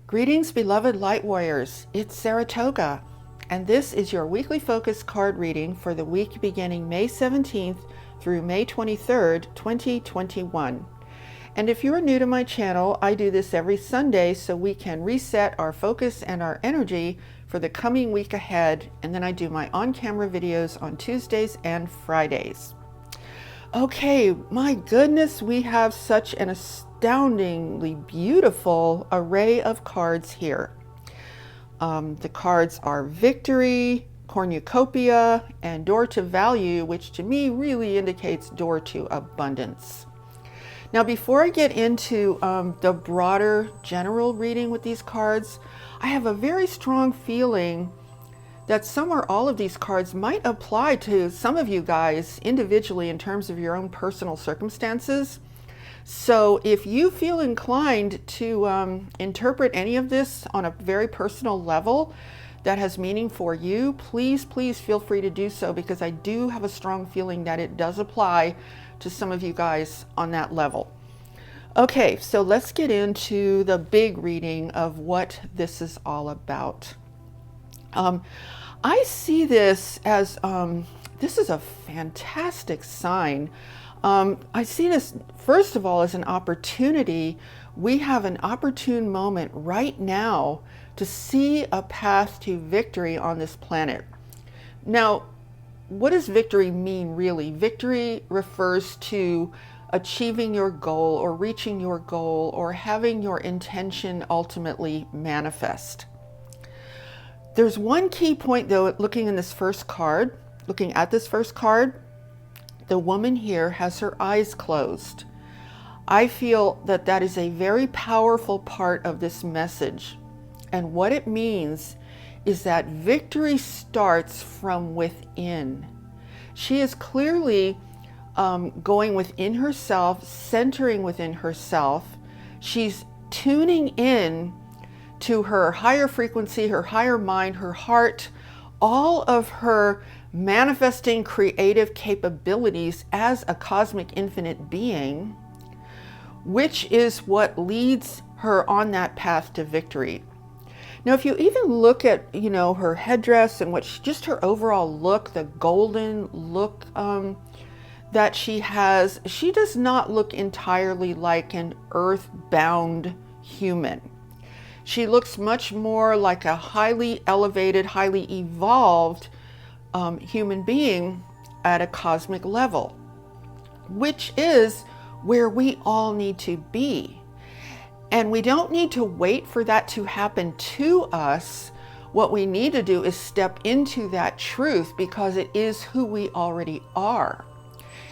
Greetings, beloved light warriors. It's Saratoga, and this is your weekly focus card reading for the week beginning May 17th through May 23rd, 2021. And if you are new to my channel, I do this every Sunday so we can reset our focus and our energy for the coming week ahead, and then I do my on-camera videos on Tuesdays and Fridays. Okay, my goodness, we have such an astoundingly beautiful array of cards here. The cards are Victory, Cornucopia, and Door to Value, which to me really indicates door to abundance. Now, before I get into the broader general reading with these cards, I have a very strong feeling that some or all of these cards might apply to some of you guys individually in terms of your own personal circumstances. So if you feel inclined to interpret any of this on a very personal level that has meaning for you, please feel free to do so, because I do have a strong feeling that it does apply to some of you guys on that level. Okay, so let's get into the big reading of what this is all about. I see this as, this is a fantastic sign. I see this, first of all, as an opportunity. We have an opportune moment right now to see a path to victory on this planet. Now, what does victory mean, really? Victory refers to achieving your goal or reaching your goal or having your intention ultimately manifest. There's one key point, though, looking at this first card, the woman here has her eyes closed. I feel that that is a very powerful part of this message. And what it means is that victory starts from within. She is clearly going within herself, centering within herself. She's tuning in to her higher frequency, her higher mind, her heart, all of her manifesting creative capabilities as a cosmic infinite being, which is what leads her on that path to victory. Now, if you even look at, her headdress and just her overall look, the golden look that she has, she does not look entirely like an earthbound human. She looks much more like a highly elevated, highly evolved human being at a cosmic level, which is where we all need to be. And we don't need to wait for that to happen to us. What we need to do is step into that truth, because it is who we already are.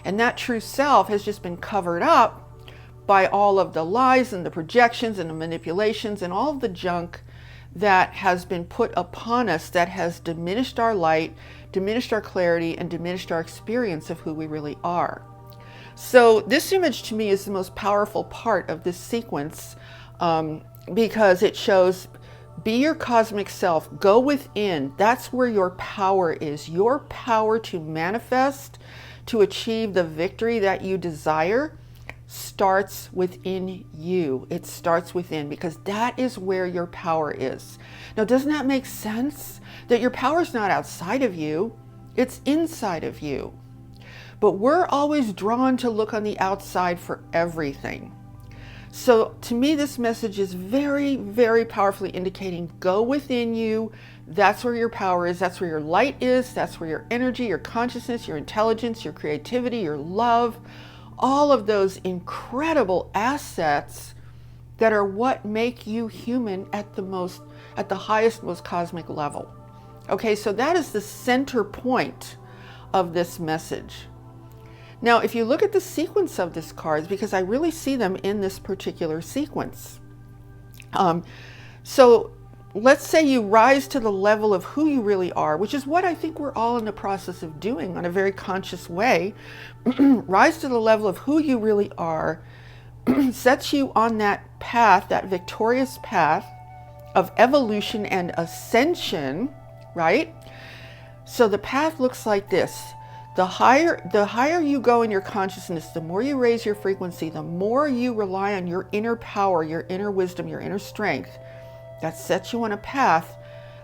And that true self has just been covered up by all of the lies and the projections and the manipulations and all of the junk that has been put upon us, that has diminished our light, diminished our clarity, and diminished our experience of who we really are. So this image to me is the most powerful part of this sequence, because it shows, be your cosmic self, go within. That's where your power is. Your power to manifest, to achieve the victory that you desire, starts within you. It starts within, because that is where your power is. Now, doesn't that make sense? That your power is not outside of you, it's inside of you. But we're always drawn to look on the outside for everything. So to me, this message is very, very powerfully indicating, go within you. That's where your power is. That's where your light is. That's where your energy, your consciousness, your intelligence, your creativity, your love, all of those incredible assets that are what make you human at the highest, most cosmic level. Okay, so that is the center point of this message. Now, if you look at the sequence of these cards, because I really see them in this particular sequence. So let's say you rise to the level of who you really are, which is what I think we're all in the process of doing on a very conscious way. Rise to the level of who you really are, sets you on that path, that victorious path of evolution and ascension, right? So the path looks like this. The higher you go in your consciousness, the more you raise your frequency, the more you rely on your inner power, your inner wisdom, your inner strength, that sets you on a path.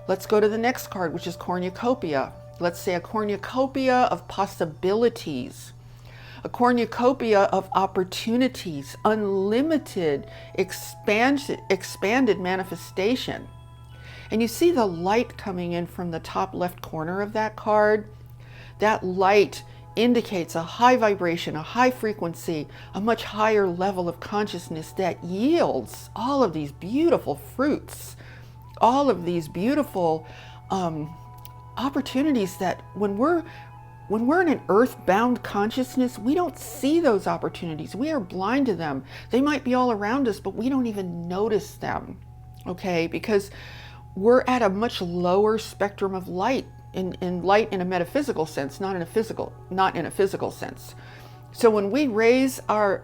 Let's go to the next card, which is cornucopia. Let's say a cornucopia of possibilities, a cornucopia of opportunities, unlimited, expanded manifestation. And you see the light coming in from the top left corner of that card. That light indicates a high vibration, a high frequency, a much higher level of consciousness that yields all of these beautiful fruits, all of these beautiful opportunities that when we're in an earthbound consciousness, we don't see those opportunities. We are blind to them. They might be all around us, but we don't even notice them, okay? Because we're at a much lower spectrum of light, in light in a metaphysical sense, not in a physical sense. So when we raise our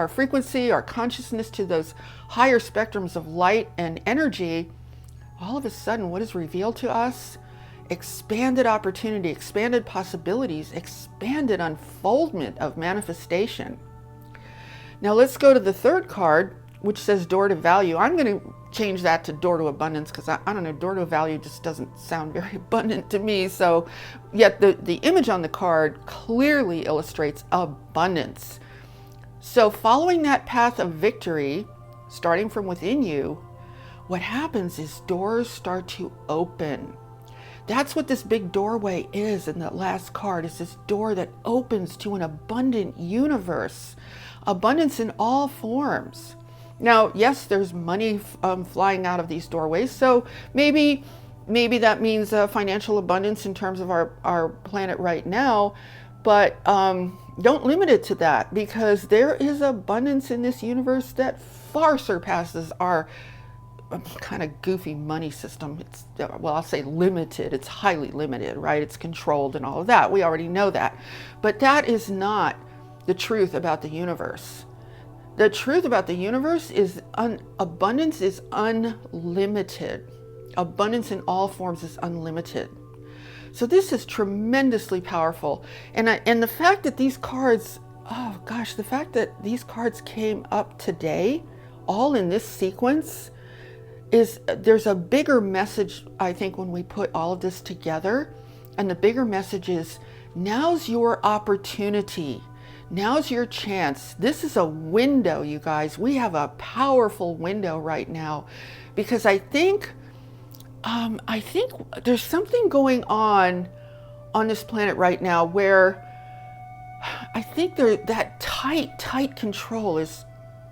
frequency, our consciousness to those higher spectrums of light and energy, all of a sudden what is revealed to us? Expanded opportunity, expanded possibilities, expanded unfoldment of manifestation. Now let's go to the third card, which says door to value. I'm going to change that to door to abundance because I don't know, door to value just doesn't sound very abundant to me. So yet the image on the card clearly illustrates abundance. So following that path of victory, starting from within you, what happens is doors start to open. That's what this big doorway is in that last card. It's this door that opens to an abundant universe, abundance in all forms. Now, yes, there's money flying out of these doorways, so maybe that means financial abundance in terms of our planet right now, but don't limit it to that, because there is abundance in this universe that far surpasses our kind of goofy money system. It's, well, I'll say limited. It's highly limited, right? It's controlled and all of that. We already know that. But that is not the truth about the universe. The truth about the universe is abundance is unlimited. Abundance in all forms is unlimited. So this is tremendously powerful. And the fact that these cards, oh gosh, the fact that these cards came up today, all in this sequence, there's a bigger message, I think, when we put all of this together. And the bigger message is, now's your opportunity. Now's your chance. This is a window, you guys. We have a powerful window right now, because I think there's something going on this planet right now where I think that tight control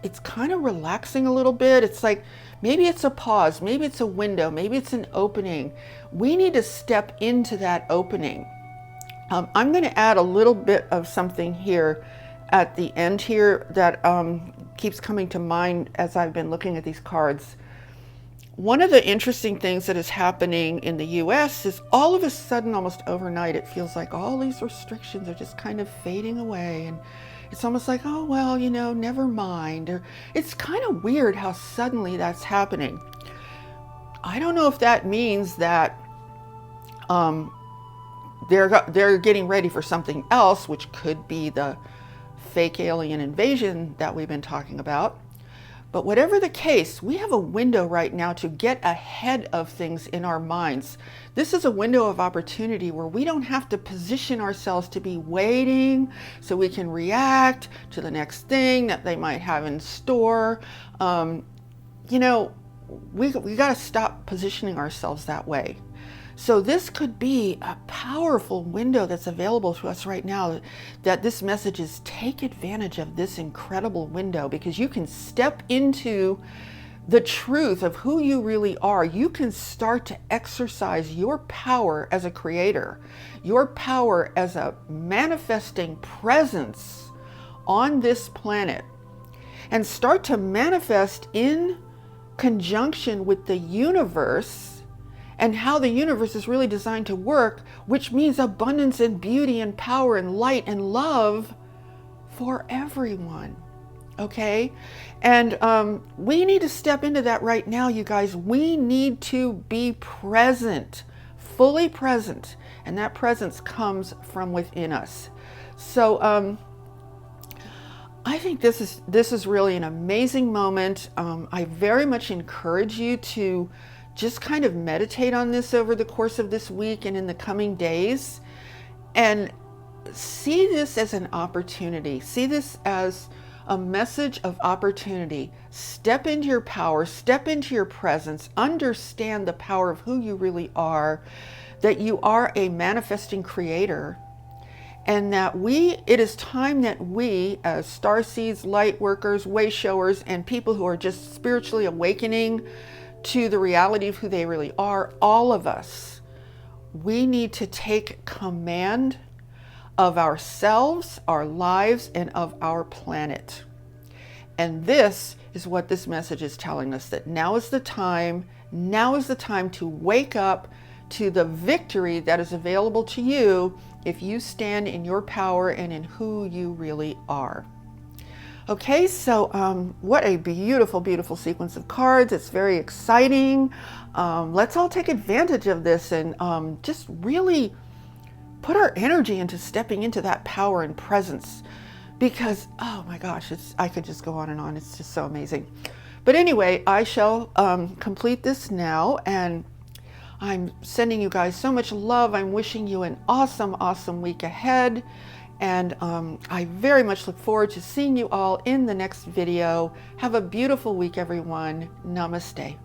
it's kind of relaxing a little bit. It's like, maybe it's a pause, maybe it's a window, maybe it's an opening. We need to step into that opening. I'm going to add a little bit of something here at the end here that keeps coming to mind as I've been looking at these cards. One of the interesting things that is happening in the US is all of a sudden, almost overnight, it feels like all these restrictions are just kind of fading away. And it's almost like, oh, well, never mind. Or it's kind of weird how suddenly that's happening. I don't know if that means that they're getting ready for something else, which could be the fake alien invasion that we've been talking about. But whatever the case, we have a window right now to get ahead of things in our minds. This is a window of opportunity where we don't have to position ourselves to be waiting so we can react to the next thing that they might have in store. We got to stop positioning ourselves that way. So this could be a powerful window that's available to us right now, that this message is, take advantage of this incredible window, because you can step into the truth of who you really are. You can start to exercise your power as a creator, your power as a manifesting presence on this planet, and start to manifest in conjunction with the universe and how the universe is really designed to work, which means abundance and beauty and power and light and love for everyone. Okay? And we need to step into that right now, you guys. We need to be present, fully present. And that presence comes from within us. So I think this is really an amazing moment. I very much encourage you to just kind of meditate on this over the course of this week and in the coming days, and see this as an opportunity. See this as a message of opportunity. Step into your power, step into your presence, understand the power of who you really are, that you are a manifesting creator, and that it is time that we, as starseeds, light workers, way showers, and people who are just spiritually awakening to the reality of who they really are, all of us, we need to take command of ourselves, our lives, and of our planet. And this is what this message is telling us, that now is the time to wake up to the victory that is available to you if you stand in your power and in who you really are. Okay, so what a beautiful, beautiful sequence of cards. It's very exciting. Let's all take advantage of this and just really put our energy into stepping into that power and presence, because, oh my gosh, I could just go on and on. It's just so amazing. But anyway, I shall complete this now, and I'm sending you guys so much love. I'm wishing you an awesome, awesome week ahead. And I very much look forward to seeing you all in the next video. Have a beautiful week, everyone. Namaste.